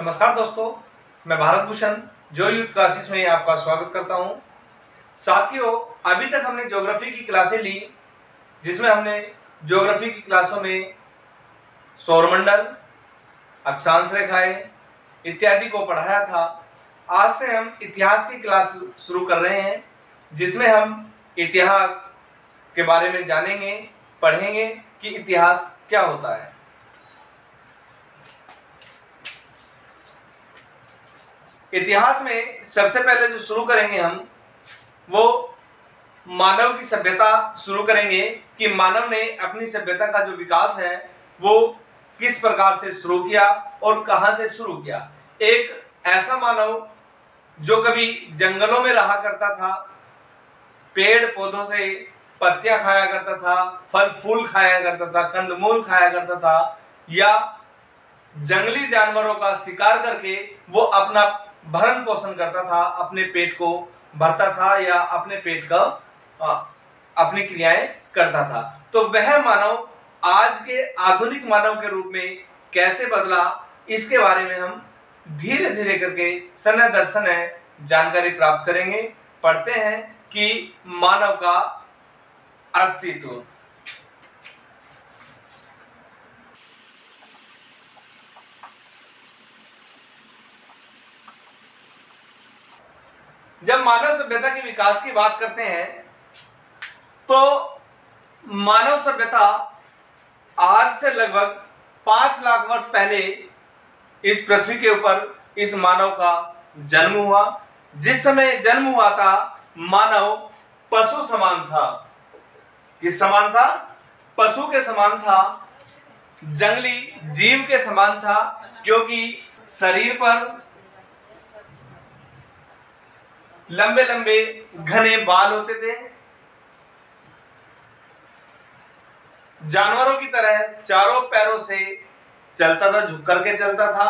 नमस्कार दोस्तों, मैं भारत भूषण जो यूथ क्लासेस में आपका स्वागत करता हूं। साथियों, अभी तक हमने ज्योग्राफी की क्लासें ली, जिसमें हमने ज्योग्राफी की क्लासों में सौरमंडल, अक्षांश रेखाएं इत्यादि को पढ़ाया था। आज से हम इतिहास की क्लास शुरू कर रहे हैं, जिसमें हम इतिहास के बारे में जानेंगे, पढ़ेंगे कि इतिहास क्या होता है। इतिहास में सबसे पहले जो शुरू करेंगे हम, वो मानव की सभ्यता शुरू करेंगे कि मानव ने अपनी सभ्यता का जो विकास है वो किस प्रकार से शुरू किया और कहां से शुरू किया। एक ऐसा मानव जो कभी जंगलों में रहा करता था, पेड़ पौधों से पत्तियां खाया करता था, फल फूल खाया करता था, कंदमूल खाया करता था, या जंगली जानवरों का शिकार करके वो अपना भरण पोषण करता था, अपने पेट को भरता था या अपने पेट का अपनी क्रियाएं करता था। तो वह मानव आज के आधुनिक मानव के रूप में कैसे बदला, इसके बारे में हम धीरे धीरे करके सनय दर्शन जानकारी प्राप्त करेंगे। पढ़ते हैं कि मानव का अस्तित्व। जब मानव सभ्यता के विकास की बात करते हैं तो मानव सभ्यता आज से लगभग 5 लाख वर्ष पहले इस पृथ्वी के ऊपर इस मानव का जन्म हुआ। जिस समय जन्म हुआ था, मानव पशु समान था। किस समान था? पशु के समान था, जंगली जीव के समान था, क्योंकि शरीर पर लंबे लंबे घने बाल होते थे। जानवरों की तरह चारों पैरों से चलता था, झुक करके चलता था।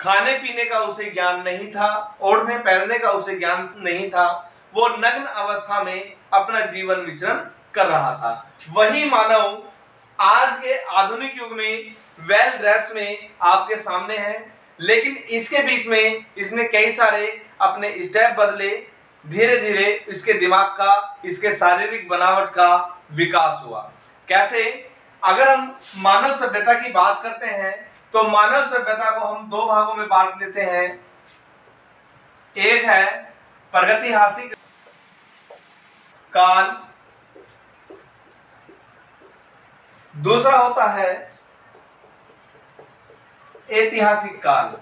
खाने पीने का उसे ज्ञान नहीं था, ओढ़ने पहनने का उसे ज्ञान नहीं था। वो नग्न अवस्था में अपना जीवन विचरण कर रहा था। वही मानव आज के आधुनिक युग में वेल ड्रेस में आपके सामने है, लेकिन इसके बीच में इसने कई सारे अपने स्टेप बदले। धीरे धीरे इसके दिमाग का, इसके शारीरिक बनावट का विकास हुआ। कैसे? अगर हम मानव सभ्यता की बात करते हैं तो मानव सभ्यता को हम 2 भागों में बांट देते हैं। एक है प्रागैतिहासिक काल, दूसरा होता है ऐतिहासिक काल।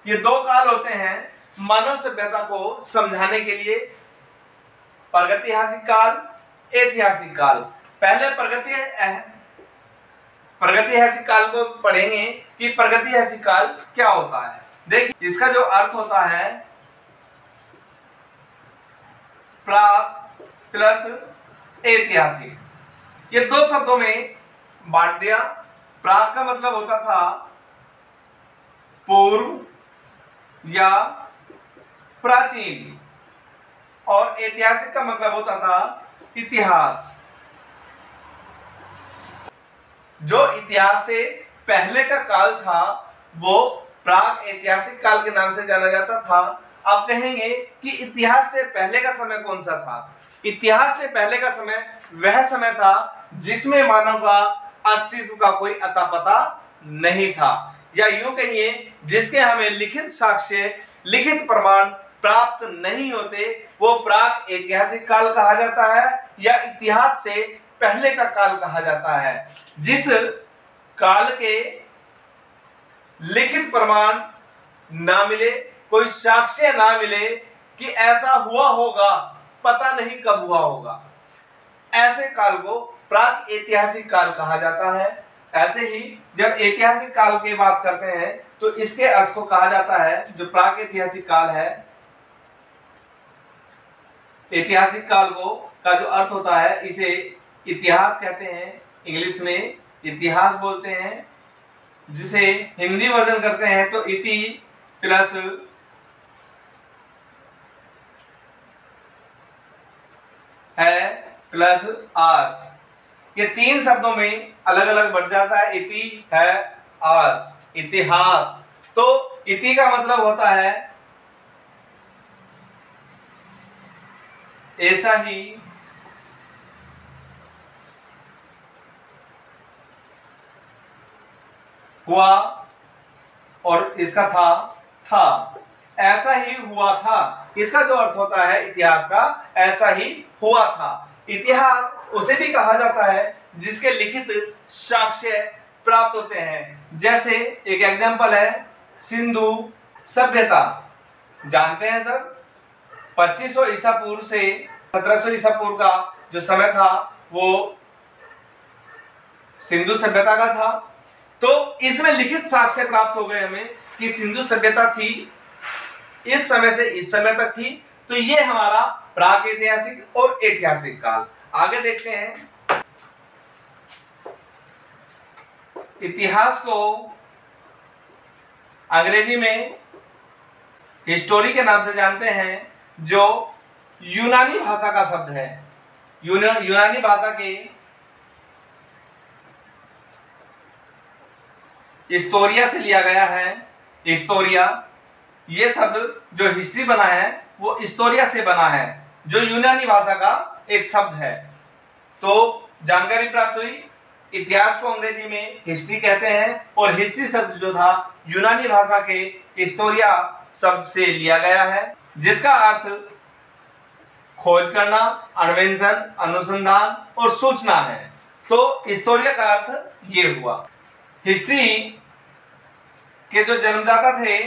ये 2 काल होते हैं मानव सभ्यता को समझाने के लिए। प्रागैतिहासिक काल, ऐतिहासिक काल। पहले प्रागैतिहासिक काल को पढ़ेंगे कि प्रागैतिहासिक काल क्या होता है। देखिए, इसका जो अर्थ होता है प्राग प्लस ऐतिहासिक, ये 2 शब्दों में बांट दिया। प्राग का मतलब होता था पूर्व या प्राचीन, और ऐतिहासिक का मतलब होता था इतिहास। जो इतिहास से पहले का काल था वो प्राग ऐतिहासिक काल के नाम से जाना जाता था। आप कहेंगे कि इतिहास से पहले का समय कौन सा था? इतिहास से पहले का समय वह समय था जिसमें मानव का अस्तित्व का कोई अता पता नहीं था, या यूं कहिए जिसके हमें लिखित साक्ष्य, लिखित प्रमाण प्राप्त नहीं होते। वो प्राग ऐतिहासिक काल कहा जाता है या इतिहास से पहले का काल कहा जाता है। जिस काल के लिखित प्रमाण ना मिले, कोई साक्ष्य ना मिले कि ऐसा हुआ होगा, पता नहीं कब हुआ होगा, ऐसे काल को प्राग ऐतिहासिक काल कहा जाता है। ऐसे ही जब ऐतिहासिक काल की बात करते हैं तो इसके अर्थ को कहा जाता है, जो प्राग ऐतिहासिक काल है, ऐतिहासिक काल को का जो अर्थ होता है, इसे इतिहास कहते हैं। इंग्लिश में इतिहास बोलते हैं, जिसे हिंदी वर्जन करते हैं तो इति प्लस है प्लस आस, ये तीन शब्दों में अलग अलग बढ़ जाता है, इति है आस, इतिहास। तो इति का मतलब होता है ऐसा ही हुआ, और इसका था, ऐसा ही हुआ था। इसका जो अर्थ होता है इतिहास का, ऐसा ही हुआ था। इतिहास उसे भी कहा जाता है जिसके लिखित साक्ष्य प्राप्त होते हैं। जैसे एक एग्जांपल है सिंधु सभ्यता, जानते हैं सर, 2500 ईसा पूर्व से 1700 ईसा पूर्व का जो समय था वो सिंधु सभ्यता का था। तो इसमें लिखित साक्ष्य प्राप्त हो गए हमें कि सिंधु सभ्यता थी, इस समय से इस समय तक थी। तो ये हमारा प्रागैतिहासिक और ऐतिहासिक काल। आगे देखते हैं, इतिहास को अंग्रेजी में हिस्टोरी के नाम से जानते हैं, जो यूनानी भाषा का शब्द है। यूनानी भाषा के हिस्टोरिया से लिया गया है। हिस्टोरिया, ये शब्द जो हिस्ट्री बना है वो हिस्टोरिया से बना है, जो यूनानी भाषा का एक शब्द है। तो जानकारी प्राप्त हुई, इतिहास को अंग्रेजी में हिस्ट्री कहते हैं, और हिस्ट्री शब्द जो था यूनानी भाषा के हिस्टोरिया शब्द से लिया गया है, जिसका अर्थ खोज करना, अन्वेषण, अनुसंधान और सूचना है। तो हिस्टोरिया का अर्थ ये हुआ। हिस्ट्री के जो जन्मदाता थे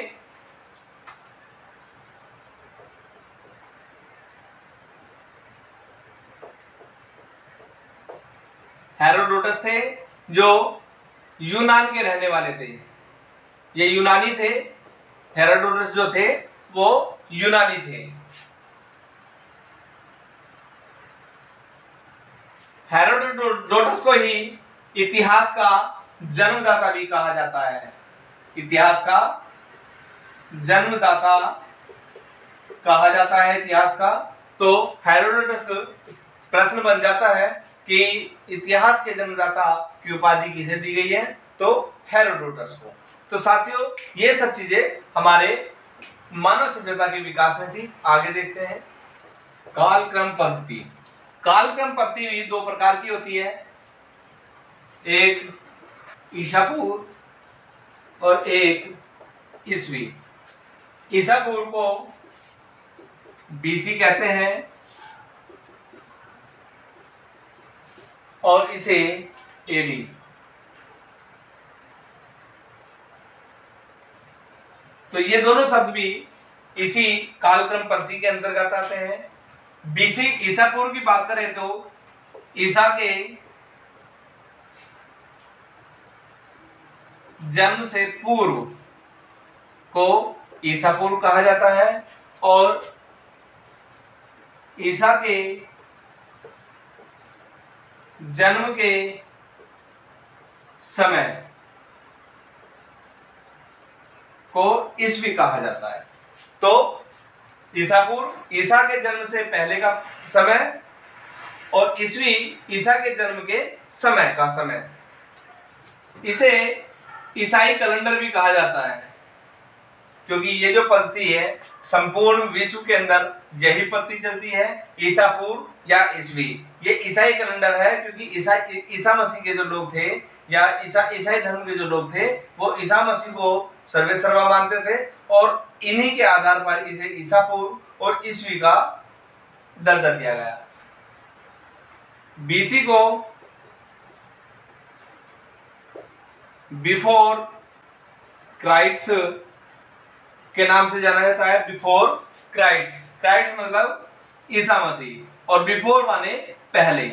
हेरोडोटस थे, जो यूनान के रहने वाले थे। ये यूनानी थे, हेरोडोटस जो थे वो यूनानी थे। हेरोडोटस को ही इतिहास का जन्मदाता भी कहा जाता है। इतिहास का जन्मदाता कहा जाता है इतिहास का। तो हेरोडोटस, प्रश्न बन जाता है कि इतिहास के जन्मदाता की उपाधि किसे दी गई है, तो हेरोडोटस को। तो साथियों, ये सब चीजें हमारे मानव सभ्यता के विकास में थी। आगे देखते हैं, कालक्रम पद्धति। कालक्रम पद्धति भी दो प्रकार की होती है, एक ईसा पूर्व और एक ईसवी। ईसा पूर्व को बीसी कहते हैं और इसे एडी। तो ये दोनों शब्द भी इसी कालक्रम पद्धति के अंतर्गत आते हैं। बीसी ईसा पूर्व की बात करें तो ईसा के जन्म से पूर्व को ईसा पूर्व कहा जाता है, और ईसा के जन्म के समय को ईसवी कहा जाता है। तो ईसा पूर्व, ईसा के जन्म से पहले का समय, और ईसवी ईसा के जन्म के समय का समय। इसे ईसाई कैलेंडर भी कहा जाता है, क्योंकि ये जो पद्धति है संपूर्ण विश्व के अंदर यही पद्धति चलती है, ईसा पूर्व या ईसवी। ये ईसाई कैलेंडर है, क्योंकि ईसा मसीह के जो लोग थे, या ईसाई धर्म के जो लोग थे, वो ईसा मसीह को सर्वे सर्वा मानते थे, और इन्हीं के आधार पर इसे ईसा पूर्व और ईसवी का दर्जा दिया गया। बीसी को बिफोर क्राइस्ट के नाम से जाना जाता है। बिफोर क्राइस्ट, क्राइस्ट मतलब ईसा मसीह, और बिफोर माने पहले।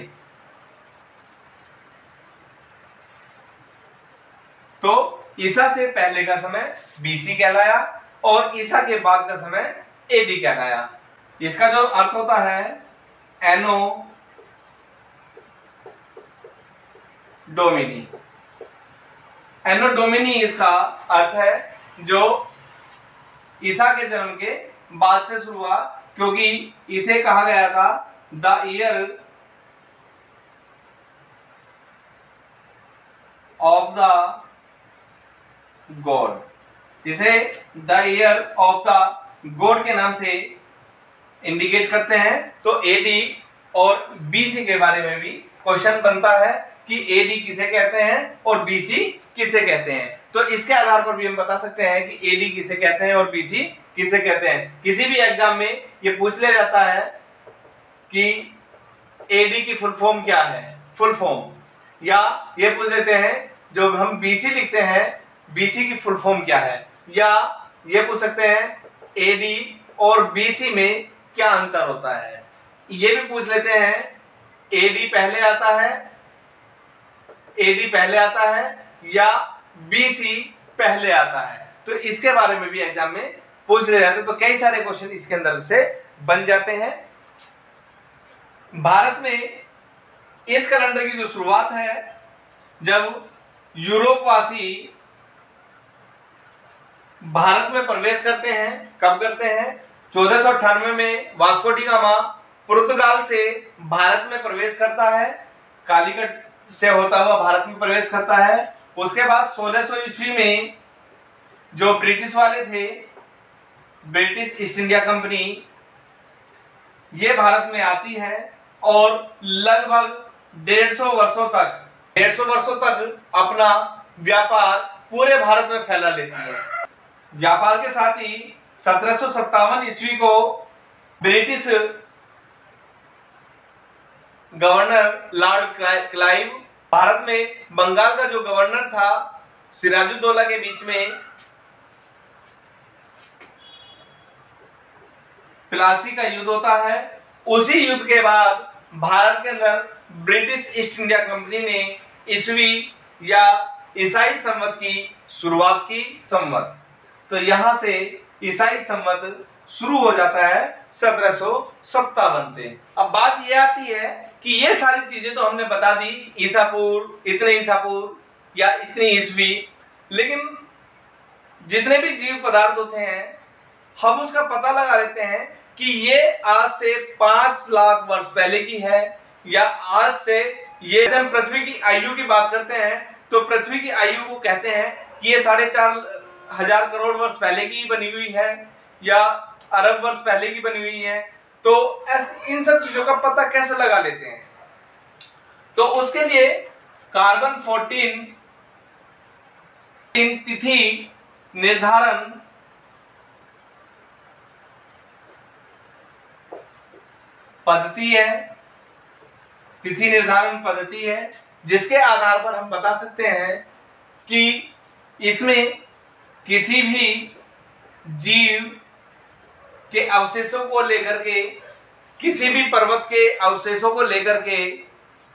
तो ईसा से पहले का समय बीसी कहलाया, और ईसा के बाद का समय एडी कहलाया। इसका जो अर्थ होता है एनो डोमिनी। एनो डोमिनी इसका अर्थ है जो ईसा के जन्म के बाद से शुरू हुआ, क्योंकि इसे कहा गया था the year of the god, इसे the year of the god के नाम से इंडिकेट करते हैं। तो एडी और बीसी के बारे में भी क्वेश्चन बनता है कि एडी किसे कहते हैं और बीसी किसे कहते हैं। तो इसके आधार पर भी हम बता सकते हैं कि एडी किसे कहते हैं और बीसी किसे कहते हैं। किसी भी एग्जाम में ये पूछ लिया जाता है कि एडी की फुल फॉर्म क्या है, फुल फॉर्म, या ये पूछ लेते हैं जो हम बीसी लिखते हैं बीसी की फुल फॉर्म क्या है, या ये पूछ सकते हैं एडी और बीसी में क्या अंतर होता है। ये भी पूछ लेते हैं एडी पहले आता है, एडी पहले आता है या बीसी पहले आता है। तो इसके बारे में भी एग्जाम में पूछ ले जाते हैं। तो कई सारे क्वेश्चन इसके अंदर से बन जाते हैं। भारत में इस कैलेंडर की जो शुरुआत है, जब यूरोपवासी भारत में प्रवेश करते हैं, कब करते हैं? 1498 में वास्को डी गामा पुर्तगाल से भारत में प्रवेश करता है, कालीकट से होता हुआ भारत में प्रवेश करता है। उसके बाद 1600 ईस्वी में जो ब्रिटिश वाले थे, ब्रिटिश ईस्ट इंडिया कंपनी, ये भारत में आती है और लगभग 150 वर्षों तक अपना व्यापार पूरे भारत में फैला लेती है। व्यापार के साथ ही 1757 ईस्वी को British governor Lord Clive Bharat में बंगाल का जो गवर्नर था सिराजुद्दौला के बीच में प्लासी का युद्ध होता है। उसी युद्ध के बाद भारत के अंदर ब्रिटिश ईस्ट इंडिया कंपनी ने ईस्वी या ईसाई संवत की शुरुआत की। संवत, तो यहां से ईसाई संवत शुरू हो जाता है 1757 से। अब बात यह आती है कि ये सारी चीजें तो हमने बता दी, ईसा पूर्व, इतने ईसा पूर्व या इतनी ईस्वी, लेकिन जितने भी जीव पदार्थ होते हैं हम उसका पता लगा लेते हैं कि ये आज से 5 लाख वर्ष पहले की है, या आज से, ये हम पृथ्वी की आयु की बात करते हैं तो पृथ्वी की आयु को कहते हैं कि ये 4,500 करोड़ वर्ष पहले की बनी हुई है या अरब वर्ष पहले की बनी हुई है। तो इन सब चीजों का पता कैसे लगा लेते हैं? तो उसके लिए कार्बन 14 तिथि निर्धारण पद्धति है, तिथि निर्धारण पद्धति है, जिसके आधार पर हम बता सकते हैं कि इसमें किसी भी जीव के अवशेषों को लेकर के, किसी भी पर्वत के अवशेषों को लेकर के,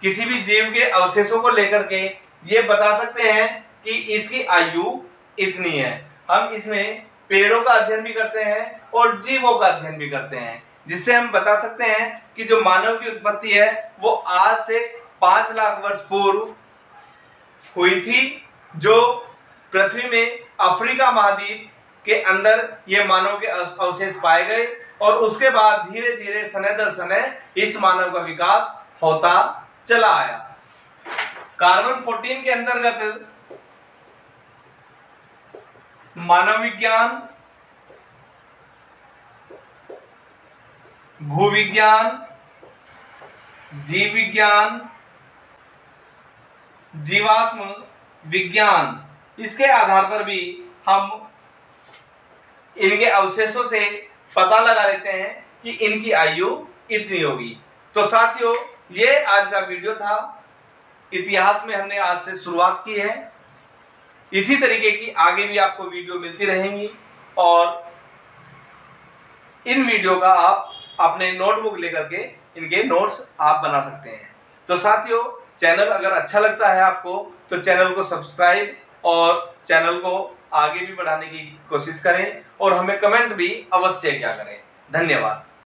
किसी भी जीव के अवशेषों को लेकर के ये बता सकते हैं कि इसकी आयु इतनी है। हम इसमें पेड़ों का अध्ययन भी करते हैं और जीवों का अध्ययन भी करते हैं, जिससे हम बता सकते हैं कि जो मानव की उत्पत्ति है वो आज से 5 लाख वर्ष पूर्व हुई थी, जो पृथ्वी में अफ्रीका महाद्वीप के अंदर ये मानव के अवशेष पाए गए और उसके बाद धीरे धीरे समय दर समय इस मानव का विकास होता चला आया। कार्बन 14 के अंतर्गत मानव विज्ञान, भूविज्ञान, जीव विज्ञान, जीवाश्म विज्ञान, इसके आधार पर भी हम इनके अवशेषों से पता लगा लेते हैं कि इनकी आयु इतनी होगी। तो साथियों, ये आज का वीडियो था। इतिहास में हमने आज से शुरुआत की है। इसी तरीके की आगे भी आपको वीडियो मिलती रहेंगी और इन वीडियो का आप अपने नोटबुक लेकर के इनके नोट्स आप बना सकते हैं। तो साथियों, चैनल अगर अच्छा लगता है आपको तो चैनल को सब्सक्राइब और चैनल को आगे भी बढ़ाने की कोशिश करें और हमें कमेंट भी अवश्य क्या करें। धन्यवाद।